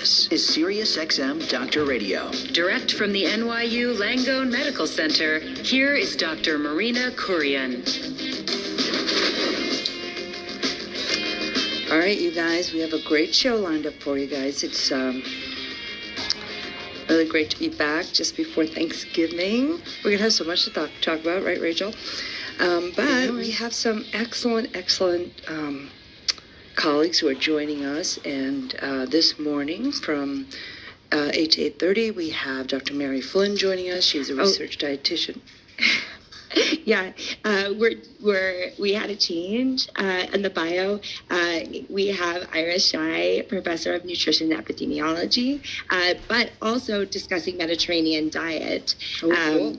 This is SiriusXM-Doctor Radio. Direct from the NYU Langone Medical Center, here is Dr. Marina Kurian. All right, you guys, we have a great show lined up for you guys. It's really great to be back just before Thanksgiving. We're going to have so much to talk about, right, Rachel? But we have some excellent colleagues who are joining us. And this morning from 8 to 8:30, we have Dr. Mary Flynn joining us. She's a research dietitian. Yeah, we had a change in the bio. We have Shai, professor of nutrition epidemiology, but also discussing Mediterranean diet. Cool.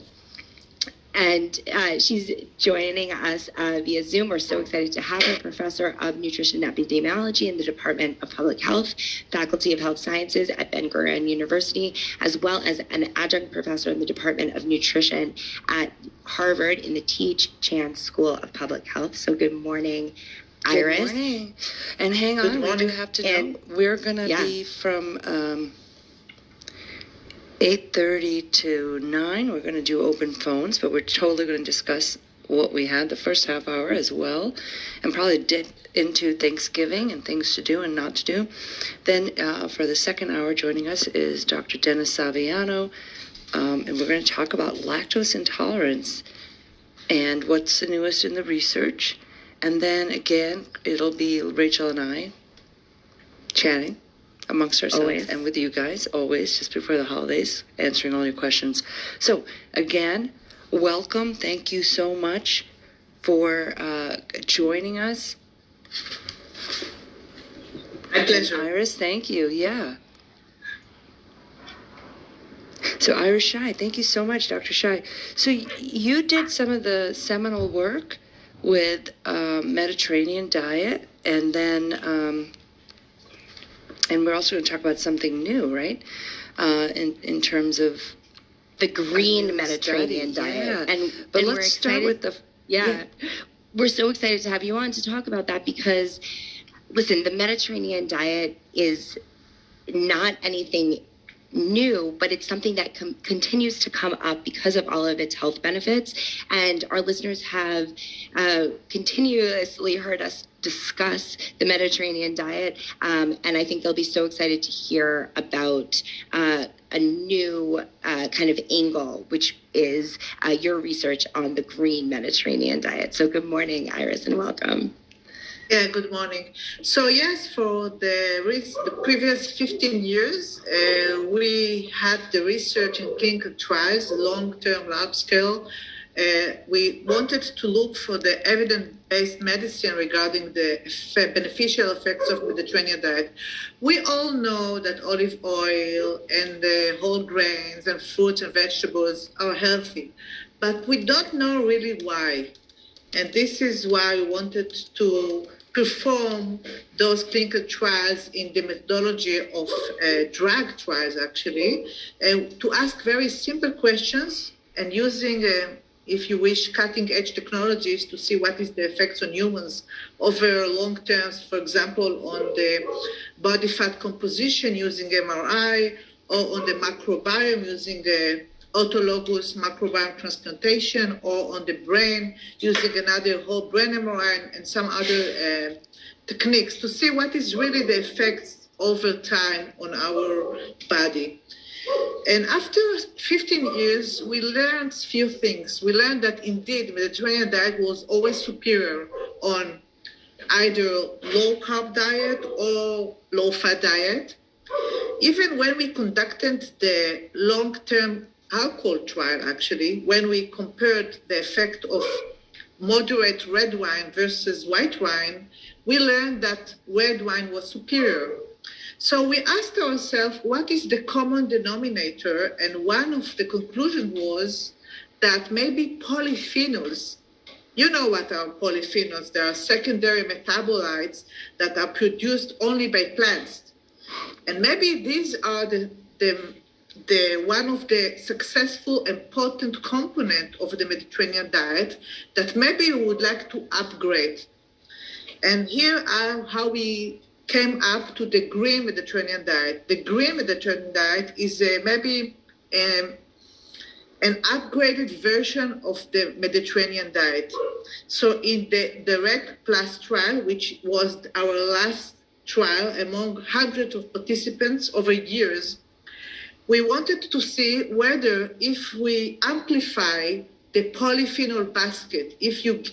And she's joining us via Zoom. We're so excited to have her, professor of nutrition epidemiology in the Department of Public Health, Faculty of Health Sciences at Ben-Gurion University, as well as an adjunct professor in the Department of Nutrition at Harvard in the Teach Chan School of Public Health. So good morning, Iris. Good morning. And hang on, we do have to know, we're going to be from 8:30 to 9. We're going to do open phones, but we're totally going to discuss what we had the first half hour as well, and probably dip into Thanksgiving and things to do and not to do. Then for the second hour, joining us is Dr. Dennis Saviano, and we're going to talk about lactose intolerance and what's the newest in the research. And then again, it'll be Rachel and I chatting amongst ourselves always. And with you guys, always, just before the holidays, answering all your questions. So, again, welcome. Thank you so much for joining us. My pleasure. Iris, thank you. Yeah. So, Iris Shai, thank you so much, Dr. Shai. So, you did some of the seminal work with Mediterranean diet, and then... and we're also going to talk about something new, right? In terms of the green Mediterranean diet. Yeah. But let's start with the... Yeah. We're so excited to have you on to talk about that because, listen, the Mediterranean diet is not anything new, but it's something that continues to come up because of all of its health benefits. And our listeners have continuously heard us discuss the Mediterranean diet, and I think they'll be so excited to hear about a new kind of angle, which is your research on the green Mediterranean diet. So good morning, Iris, and welcome. Yeah, good morning. So yes, for the previous 15 years, we had the research in clinical trials, long-term, large-scale. We wanted to look for the evidence-based medicine regarding the beneficial effects of Mediterranean diet. We all know that olive oil and the whole grains and fruits and vegetables are healthy, but we don't know really why. And this is why we wanted to perform those clinical trials in the methodology of drug trials, actually, to ask very simple questions and using if you wish, cutting-edge technologies to see what is the effects on humans over long terms, for example, on the body fat composition using MRI, or on the microbiome using autologous microbiome transplantation, or on the brain using another whole brain MRI and some other techniques to see what is really the effects over time on our body. And after 15 years, we learned a few things. We learned that indeed Mediterranean diet was always superior on either low-carb diet or low-fat diet. Even when we conducted the long-term alcohol trial, actually, when we compared the effect of moderate red wine versus white wine, we learned that red wine was superior. So we asked ourselves, what is the common denominator? And one of the conclusions was that maybe polyphenols, you know what are polyphenols? They are secondary metabolites that are produced only by plants. And maybe these are the one of the successful important component of the Mediterranean diet that maybe we would like to upgrade. And here are how we came up to the green Mediterranean diet. The green Mediterranean diet is maybe an upgraded version of the Mediterranean diet. So in the Direct Plus trial, which was our last trial among hundreds of participants over years, we wanted to see whether if we amplify the polyphenol basket,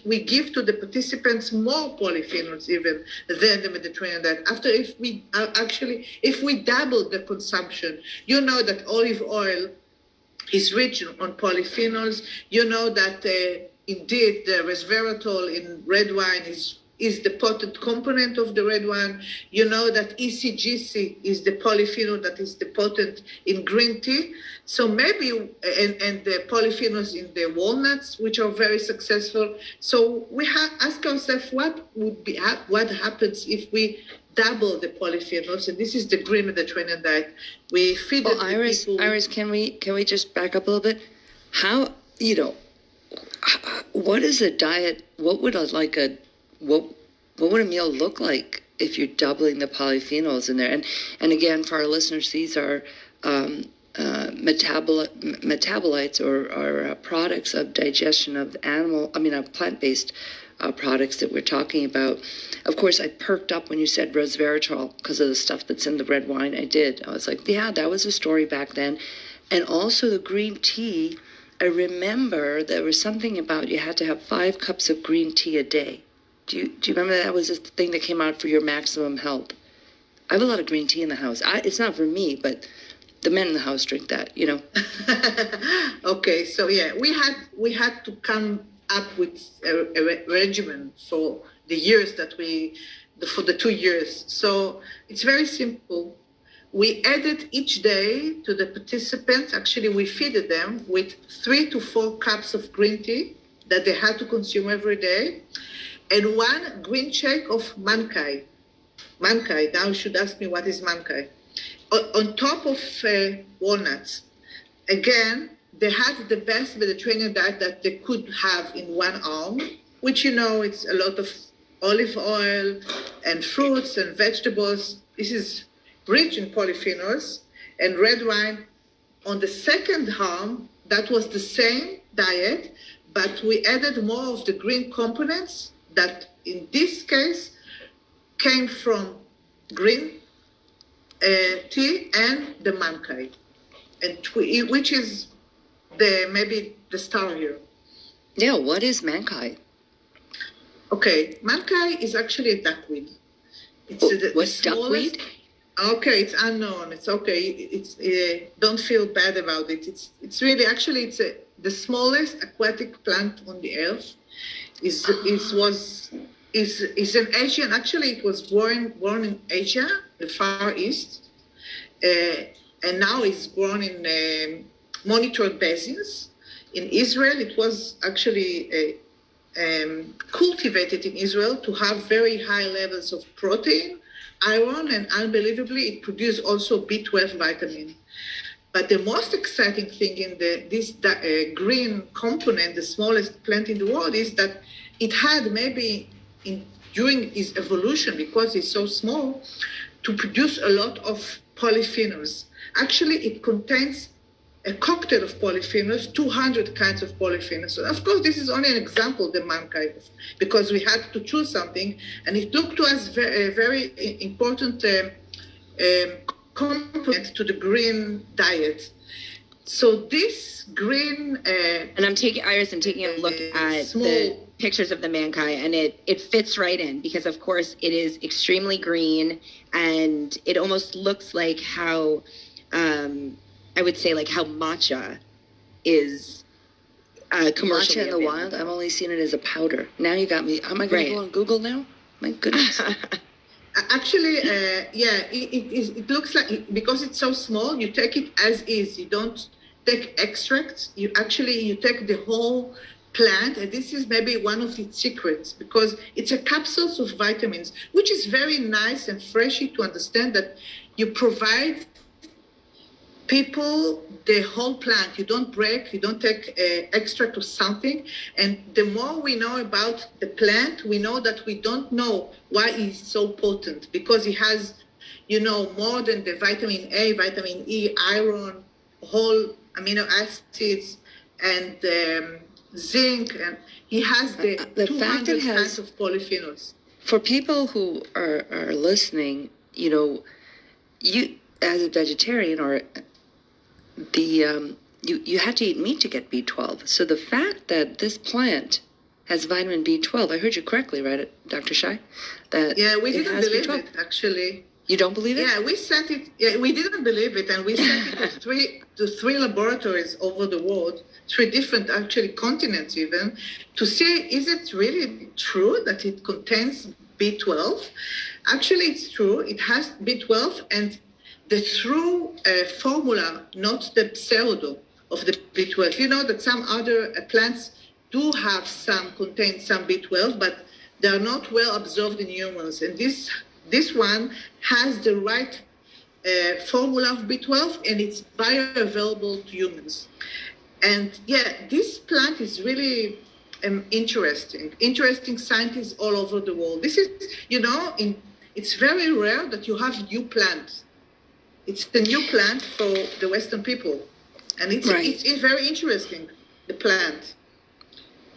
we give to the participants more polyphenols even than the Mediterranean diet. If we double the consumption, you know that olive oil is rich on polyphenols. You know that indeed the resveratrol in red wine is the potent component of the red wine. You know that ECGC is the polyphenol that is the potent in green tea. So maybe, and the polyphenols in the walnuts, which are very successful. So we ask ourselves what happens if we double the polyphenols, and this is the green Mediterranean diet. We feed it to people. Iris, can we just back up a little bit? How, what is a diet? What would what would a meal look like if you're doubling the polyphenols in there? And again, for our listeners, these are metabolites or products of digestion of plant-based products that we're talking about. Of course, I perked up when you said resveratrol because of the stuff that's in the red wine. I did. I was like, yeah, that was a story back then. And also the green tea. I remember there was something about you had to have 5 cups of green tea a day. Do you remember that was a thing that came out for your maximum health? I have a lot of green tea in the house. It's not for me, but the men in the house drink that, Okay, so yeah, we had to come up with a regimen for the years for the 2 years. So it's very simple. We added each day to the participants, actually we fed them with 3 to 4 cups of green tea that they had to consume every day, and 1 green shake of Mankai. Mankai, now you should ask me what is Mankai. On top of walnuts. Again, they had the best Mediterranean diet that they could have in one arm, which it's a lot of olive oil and fruits and vegetables. This is rich in polyphenols, and red wine. On the second arm, that was the same diet, but we added more of the green components that in this case came from green tea and the Mankai, which is maybe the star here. Yeah, what is Mankai? Okay, Mankai is actually a duckweed. What's duckweed? Okay, it's unknown. It's okay. Don't feel bad about it. It's really actually the smallest aquatic plant on the earth. Is an Asian. Actually, it was born in Asia, the Far East, and now it's grown in monitored basins. In Israel, it was actually cultivated in Israel to have very high levels of protein, iron, and unbelievably, it produced also B12 vitamin. But the most exciting thing in this green component, the smallest plant in the world, is that it had maybe during its evolution, because it's so small, to produce a lot of polyphenols. Actually, it contains a cocktail of polyphenols, 200 kinds of polyphenols. So of course, this is only an example, the Mankai, because we had to choose something, and it looked to us a very important component to the green diet. So this green... and I'm taking a look at the pictures of the Mankai, and it fits right in, because of course it is extremely green, and it almost looks like how... I would say like how matcha is commercially Matcha in the wild? I've only seen it as a powder. Now you got me. Am I going to go on Google now? My goodness. Actually, it looks like, because it's so small, you take it as is. You don't take extracts. You take the whole plant, and this is maybe one of its secrets, because it's a capsules of vitamins, which is very nice and freshy to understand that you provide people the whole plant. You don't break, you don't take extract of something. And the more we know about the plant, we know that we don't know why it's so potent, because it has, more than the vitamin A, vitamin E, iron, whole amino acids, and zinc, and he has the fact 200 it has, kinds of polyphenols. For people who are listening, you as a vegetarian or you had to eat meat to get B12. So the fact that this plant has vitamin B12, I heard you correctly, right, Dr. Shai? That we didn't believe B12. it, actually. You don't believe it? Yeah, we sent it. Yeah, we didn't believe it, and we sent it to three laboratories over the world, 3 different actually continents even, to see is it really true that it contains B12. Actually, it's true. It has B12, and the true formula, not the pseudo of the B12. You know that some other plants do have contain some B12, but they are not well absorbed in humans, and this one has the right formula of B12, and it's bioavailable to humans. And this plant is really interesting scientists all over the world. This is, it's very rare that you have new plants. It's the new plant for the Western people. And it's very interesting, the plant.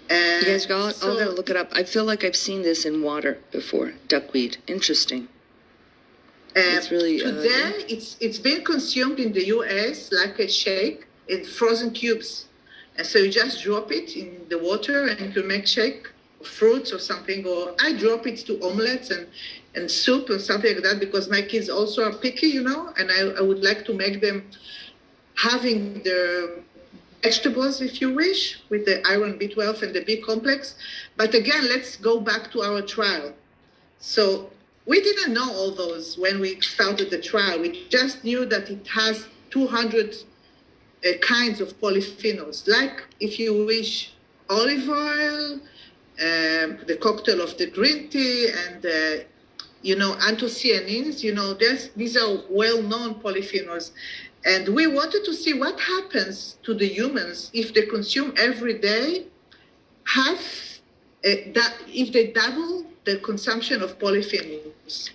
You guys all gotta look it up. I feel like I've seen this in water before, duckweed. Interesting. It's really today it's been consumed in the US like a shake in frozen cubes, and so you just drop it in the water and you make shake of fruits or something. Or I drop it to omelets and soup or something like that, because my kids also are picky, and I would like to make them having the vegetables, if you wish, with the iron B12 and the B complex. But again, let's go back to our trial. So we didn't know all those when we started the trial. We just knew that it has 200 kinds of polyphenols, like, if you wish, olive oil, the cocktail of the green tea, and anthocyanins. These are well-known polyphenols. And we wanted to see what happens to the humans if they consume every day if they double the consumption of polyphenols.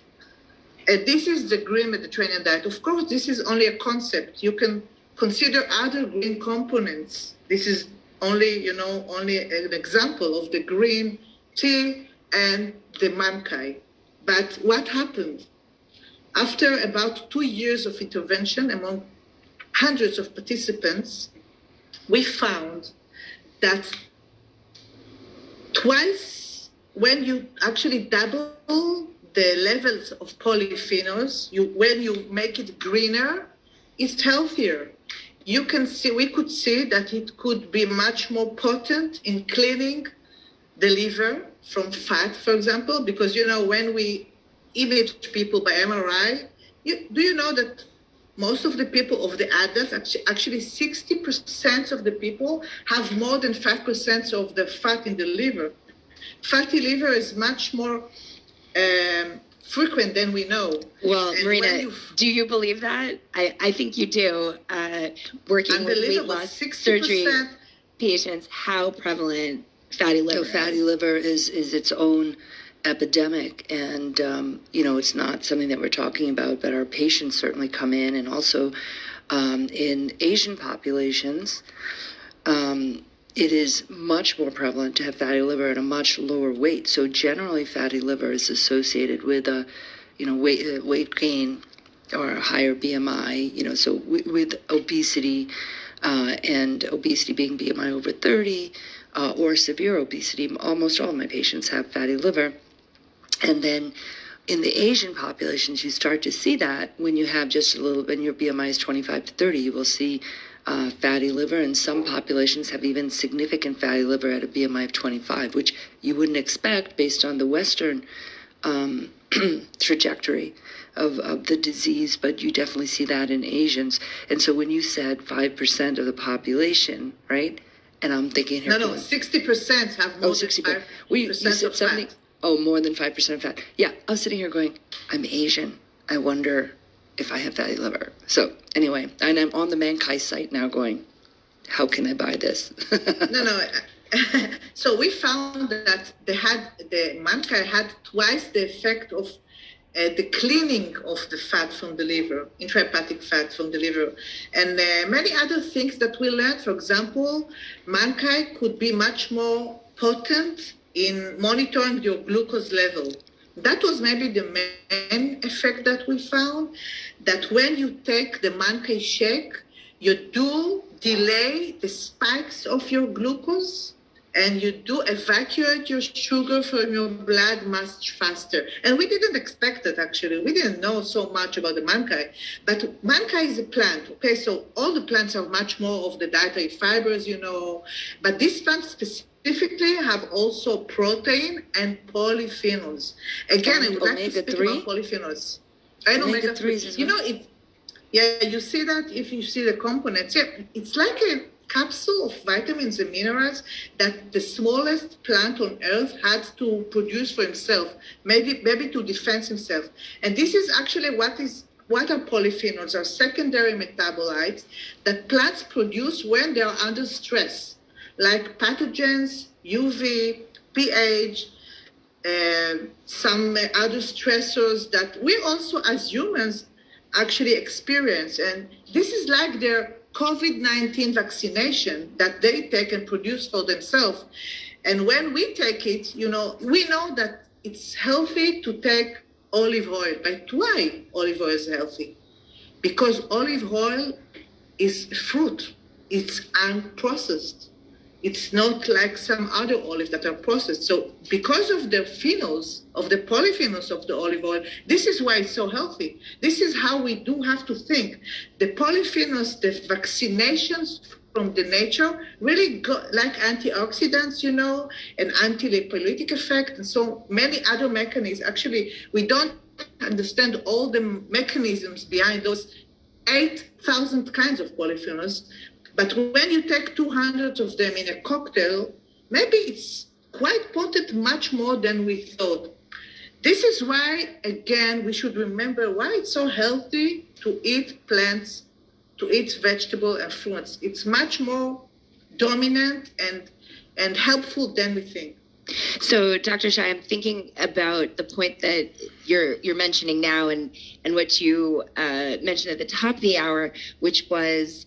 This is the green Mediterranean diet. Of course, this is only a concept. You can consider other green components. This is only an example of the green tea and the Mankai. But what happened? After about 2 years of intervention among hundreds of participants, we found that twice, when you actually double the levels of polyphenols, when you make it greener, it's healthier. We could see that it could be much more potent in cleaning the liver from fat, for example, because, when we image people by MRI, do you know that most of the people, of the adults, actually 60% of the people have more than 5% of the fat in the liver. Fatty liver is much more frequent than we know. Well, And Marina, do you believe that? I think you do. Working with weight loss 60%, surgery patients, how prevalent fatty liver is. Fatty liver is its own epidemic, and it's not something that we're talking about, but our patients certainly come in, and also in Asian populations, it is much more prevalent to have fatty liver at a much lower weight. So generally, fatty liver is associated with weight gain or a higher BMI. So with obesity, and obesity being BMI over 30, or severe obesity, almost all of my patients have fatty liver. And then in the Asian populations, you start to see that when you have just a little bit, and your BMI is 25 to 30, you will see fatty liver, and some populations have even significant fatty liver at a BMI of 25, which you wouldn't expect based on the Western trajectory of the disease, but you definitely see that in Asians. And so when you said 5% of the population, right? And I'm thinking here. No, 60% have more than 5% you said of something. fat. Oh, more than 5% of fat. Yeah, I was sitting here going, I'm Asian. I wonder if I have fatty liver. So anyway, and I'm on the Mankai site now going, how can I buy this? No. So we found that the Mankai had twice the effect of the cleaning of the fat from the liver, intrahepatic fat from the liver, and many other things that we learned. For example, Mankai could be much more potent in monitoring your glucose level. That was maybe the main effect that we found, that when you take the Mankai shake, you do delay the spikes of your glucose, and you do evacuate your sugar from your blood much faster. And we didn't expect that, actually. We didn't know so much about the Mankai. But Mankai is a plant, okay? So all the plants have much more of the dietary fibers, But this plant specifically have also protein and polyphenols. Again, I would like to speak about polyphenols. And omega-3s as well. You see that if you see the components. Yeah, it's like a capsule of vitamins and minerals that the smallest plant on earth had to produce for himself, maybe to defend himself. And this is actually what are polyphenols, are secondary metabolites that plants produce when they are under stress, like pathogens, UV, pH, some other stressors that we also as humans actually experience. And this is like their COVID-19 vaccination that they take and produce for themselves. And when we take it, we know that it's healthy to take olive oil. But why olive oil is healthy? Because olive oil is fruit. It's unprocessed. It's not like some other olives that are processed. So because of the phenols, of the polyphenols of the olive oil, this is why it's so healthy. This is how we do have to think. The polyphenols, the vaccinations from the nature, really go like antioxidants, and anti-lipolytic effect, and so many other mechanisms. Actually, we don't understand all the mechanisms behind those 8,000 kinds of polyphenols. But when you take 200 of them in a cocktail, maybe it's quite potent, much more than we thought. This is why, again, we should remember why it's so healthy to eat plants, to eat vegetable and fruits. It's much more dominant and helpful than we think. So, Dr. Shai, I'm thinking about the point that you're mentioning now, and what you mentioned at the top of the hour, which was,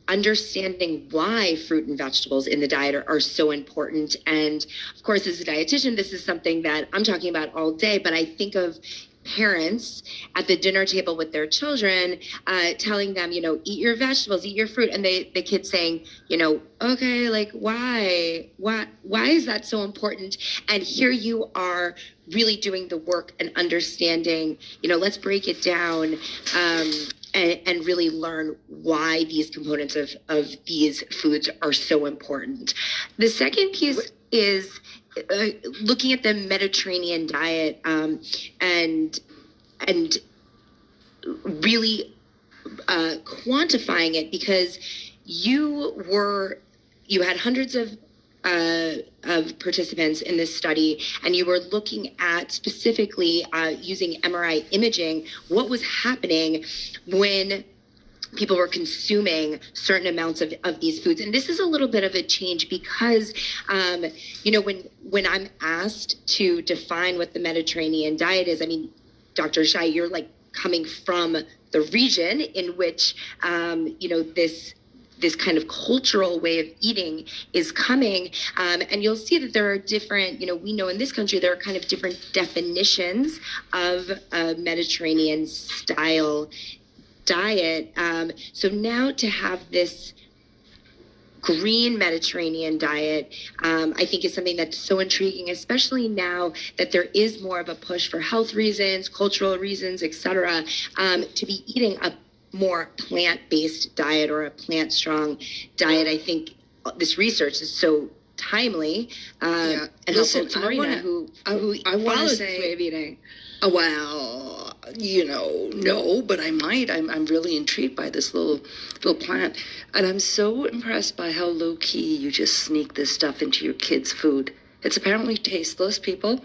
understanding why fruit and vegetables in the diet are so important. And of course, as a dietitian, this is something that I'm talking about all day, but I think of parents at the dinner table with their children, telling them, eat your vegetables, eat your fruit. And the kids saying, okay, like, why is that so important? And here you are really doing the work and understanding, let's break it down, and really learn why these components of these foods are so important. The second piece is looking at the Mediterranean diet, and really quantifying it, because you had hundreds of participants in this study, and you were looking at specifically using MRI imaging what was happening when people were consuming certain amounts of these foods. And this is a little bit of a change because, when I'm asked to define what the Mediterranean diet is, I mean, Dr. Shai, you're like coming from the region in which, this kind of cultural way of eating is coming. And you'll see that there are different, we know in this country, there are kind of different definitions of a Mediterranean style diet. So now to have this green Mediterranean diet, I think is something that's so intriguing, especially now that there is more of a push for health reasons, cultural reasons, etc., to be eating a more plant-based diet or a plant-strong diet. I think this research is so timely and helpful to Marina, who follows this way of eating. Well, no, but I might. I'm really intrigued by this little plant. And I'm so impressed by how low-key you just sneak this stuff into your kids' food. It's apparently tasteless, people.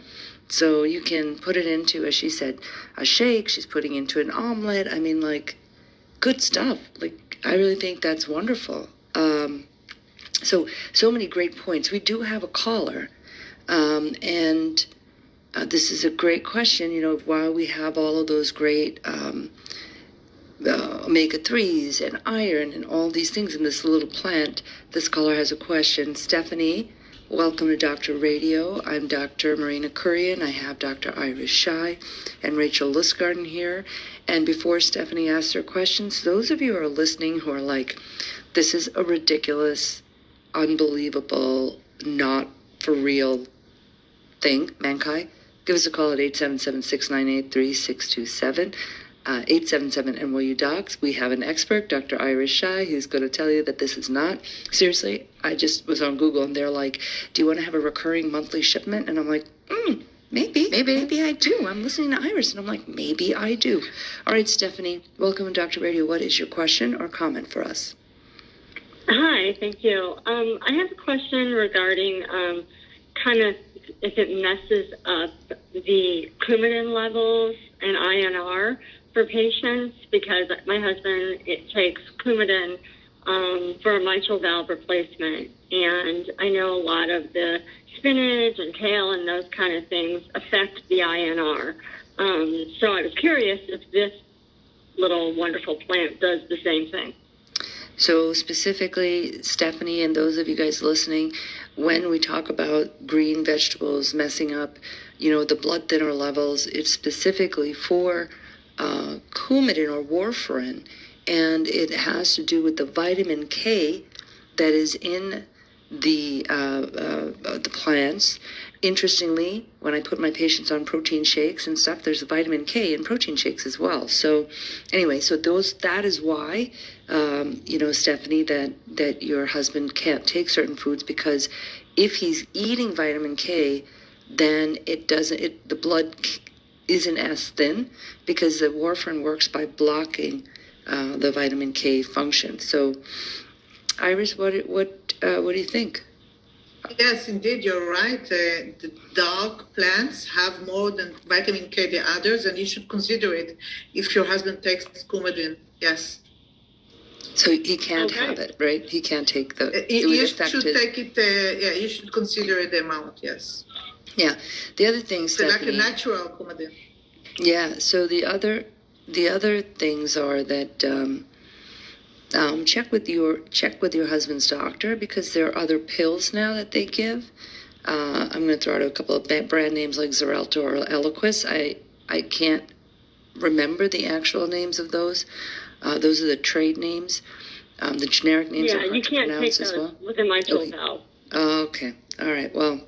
So you can put it into, as she said, a shake. She's putting into an omelet. I mean, like, good stuff. Like, I really think that's wonderful. So many great points. We do have a caller, and this is a great question. You know, while we have all of those great omega-3s and iron and all these things in this little plant, this caller has a question. Stephanie, welcome to Dr. Radio. I'm Dr. Marina Kurian. I have Dr. Shai and Rachel Lustgarten here. And before Stephanie asks her questions, those of you who are listening who are like, this is a ridiculous, unbelievable, not for real thing, Mankai, give us a call at 877-698-3627. 877 NYU Docs. We have an expert, Dr. Shai, who's going to tell you that this is not. Seriously, I just was on Google and they're like, do you want to have a recurring monthly shipment? And I'm like, maybe I do. I'm listening to Iris and I'm like, maybe I do. All right, Stephanie, welcome to Dr. Radio. What is your question or comment for us? Hi, thank you. I have a question regarding kind of if it messes up the coumadin levels and INR for patients, because my husband, it takes coumadin for a mitral valve replacement, and I know a lot of the spinach and kale and those kind of things affect the INR. So I was curious if this little wonderful plant does the same thing. So specifically, Stephanie, and those of you guys listening, when we talk about green vegetables messing up, you know, the blood thinner levels, it's specifically for coumadin or warfarin, and it has to do with the vitamin K that is in the plants. Interestingly, when I put my patients on protein shakes and stuff, there's vitamin K in protein shakes as well. So anyway, that is why, you know, Stephanie, that your husband can't take certain foods, because if he's eating vitamin K, then the blood isn't as thin, because the warfarin works by blocking the vitamin K function. So Iris, what do you think? Yes, indeed, you're right. The dark plants have more than vitamin K than others, and you should consider it if your husband takes coumadin. Yes. So he can't have it, right? He can't take the. You should take it. Yeah, you should consider the amount. Yes. Yeah. The other thing, So Stephanie. like a natural coumadin. Yeah. So the other things are that check with your husband's doctor, because there are other pills now that they give. I'm going to throw out a couple of brand names like Xarelto or Eliquis. I can't remember the actual names of those. Those are the trade names. The generic names are hard to pronounce as well. With a mitral valve. Oh, okay. All right. Well,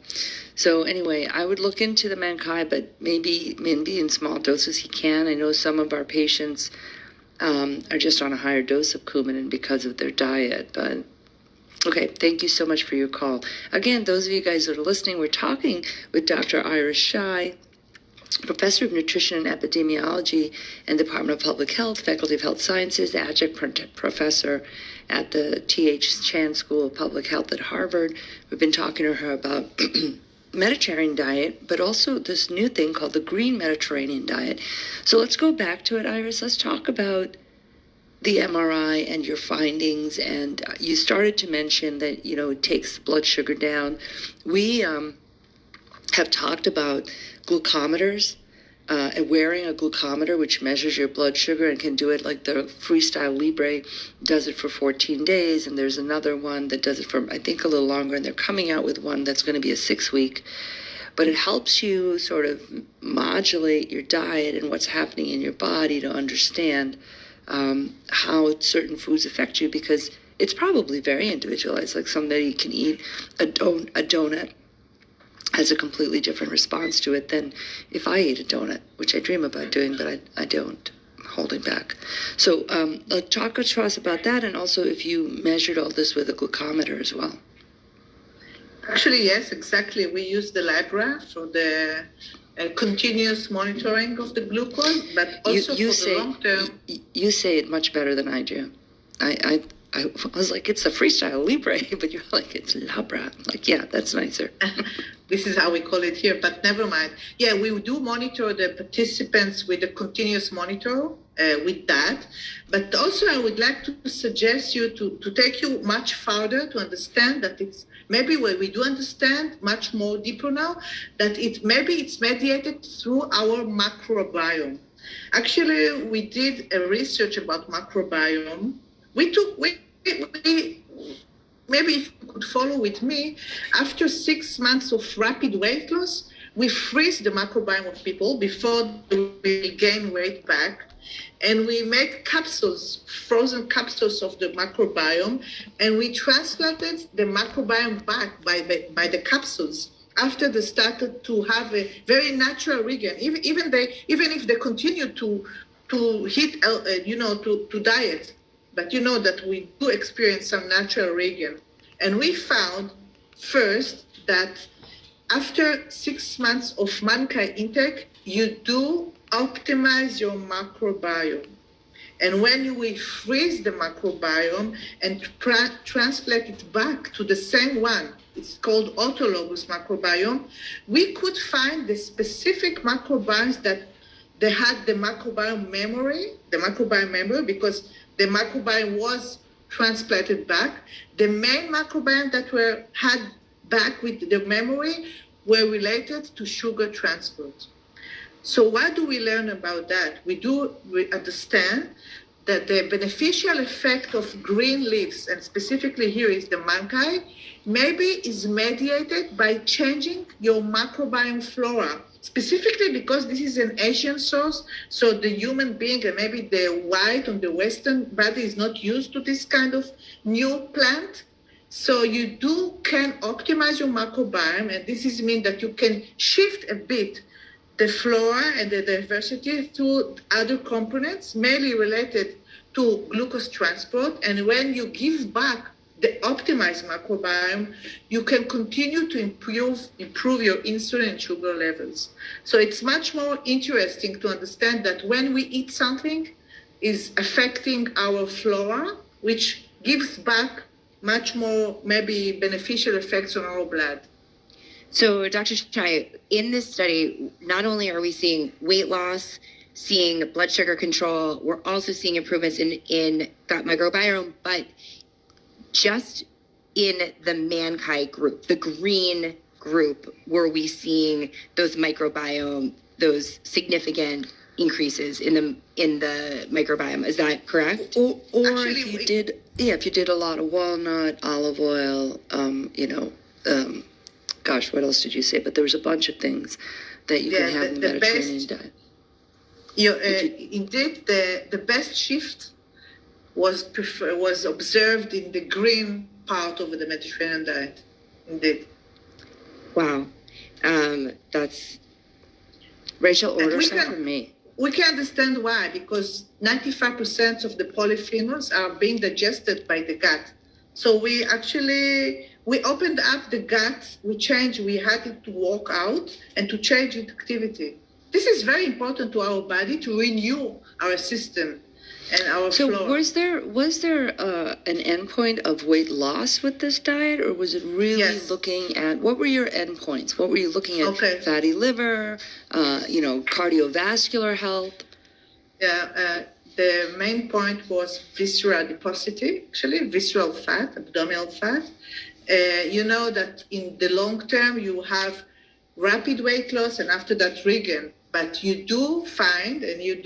so anyway, I would look into the Mankai, but maybe in small doses he can. I know some of our patients are just on a higher dose of coumadin because of their diet. But okay, thank you so much for your call. Again, those of you guys that are listening, we're talking with Dr. Shai, Professor of Nutrition and Epidemiology in the Department of Public Health, Faculty of Health Sciences, Adjunct Professor at the T.H. Chan School of Public Health at Harvard. We've been talking to her about Mediterranean diet, but also this new thing called the Green Mediterranean diet. So let's go back to it, Iris. Let's talk about the MRI and your findings. And you started to mention that, you know, it takes blood sugar down. We have talked about glucometers, and wearing a glucometer, which measures your blood sugar and can do it like the Freestyle Libre does it for 14 days. And there's another one that does it for, I think, a little longer. And they're coming out with one that's going to be a 6-week. But it helps you sort of modulate your diet and what's happening in your body to understand how certain foods affect you, because it's probably very individualized. Like somebody can eat a donut has a completely different response to it than if I eat a donut, which I dream about doing, but I don't. I'm holding back. So talk to us about that, and also if you measured all this with a glucometer as well. Actually, yes, exactly. We use the Libra for the continuous monitoring of the glucose, but also for the long term. You say it much better than I do. I was like, it's a freestyle Libre, but you're like, it's Labra. I'm like, yeah, that's nicer. This is how we call it here, but never mind. Yeah, we do monitor the participants with a continuous monitor with that. But also I would like to suggest you to take you much farther to understand that it's maybe what we do understand much more deeper now, that it's mediated through our microbiome. Actually, we did a research about microbiome. We maybe if you could follow with me, after 6 months of rapid weight loss, we freeze the microbiome of people before we gain weight back. And we make capsules, frozen capsules of the microbiome, and we transplanted the microbiome back by the capsules after they started to have a very natural regain. Even if they continue to hit, to diet, but you know that we do experience some natural regain. And we found first that after 6 months of Mankai intake, you do optimize your microbiome. And when we freeze the microbiome and transplant it back to the same one, it's called autologous microbiome, we could find the specific microbiomes that they had the microbiome memory, because the microbiome was transplanted back. The main microbiome that were had back with the memory were related to sugar transport. So what do we learn about that? We understand that the beneficial effect of green leaves, and specifically here is the Mankai, maybe is mediated by changing your microbiome flora, specifically because this is an Asian source, so the human being and maybe the white on the Western body is not used to this kind of new plant. So you can optimize your microbiome, and this means that you can shift a bit the flora and the diversity through other components, mainly related to glucose transport. And when you give back the optimized microbiome, you can continue to improve your insulin and sugar levels. So it's much more interesting to understand that when we eat something is affecting our flora, which gives back much more maybe beneficial effects on our blood. So, Dr. Shai, in this study, not only are we seeing weight loss, seeing blood sugar control, we're also seeing improvements in gut microbiome, but just in the Mankai group, the green group, were we seeing those significant increases in the microbiome? Is that correct? Or Actually, if you did a lot of walnut, olive oil, gosh, what else did you say? But there was a bunch of things that you can have in the Mediterranean diet. Indeed, the best shift was observed in the green part of the Mediterranean diet. Indeed. Wow. That's Rachel, order And some for me. We can understand why, because 95% of the polyphenols are being digested by the gut. So we opened up the gut, we had it to walk out and to change its activity. This is very important to our body to renew our system and our flora. So was there an endpoint of weight loss with this diet, or was it really looking at, what were your endpoints? What were you looking at? Okay. Fatty liver, cardiovascular health? Yeah, the main point was visceral adiposity, actually, visceral fat, abdominal fat. You know that in the long term, you have rapid weight loss and after that regain. But you do find, and you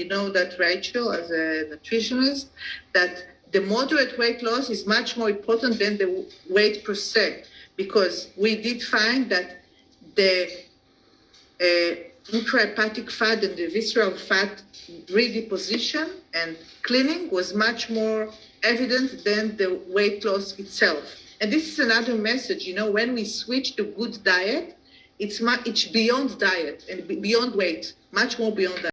know that, Rachel, as a nutritionist, that the moderate weight loss is much more important than the weight per se, because we did find that the intrahepatic fat and the visceral fat redeposition and cleaning was much more evident than the weight loss itself. And this is another message, when we switch to good diet, it's beyond diet and beyond weight, much more beyond that.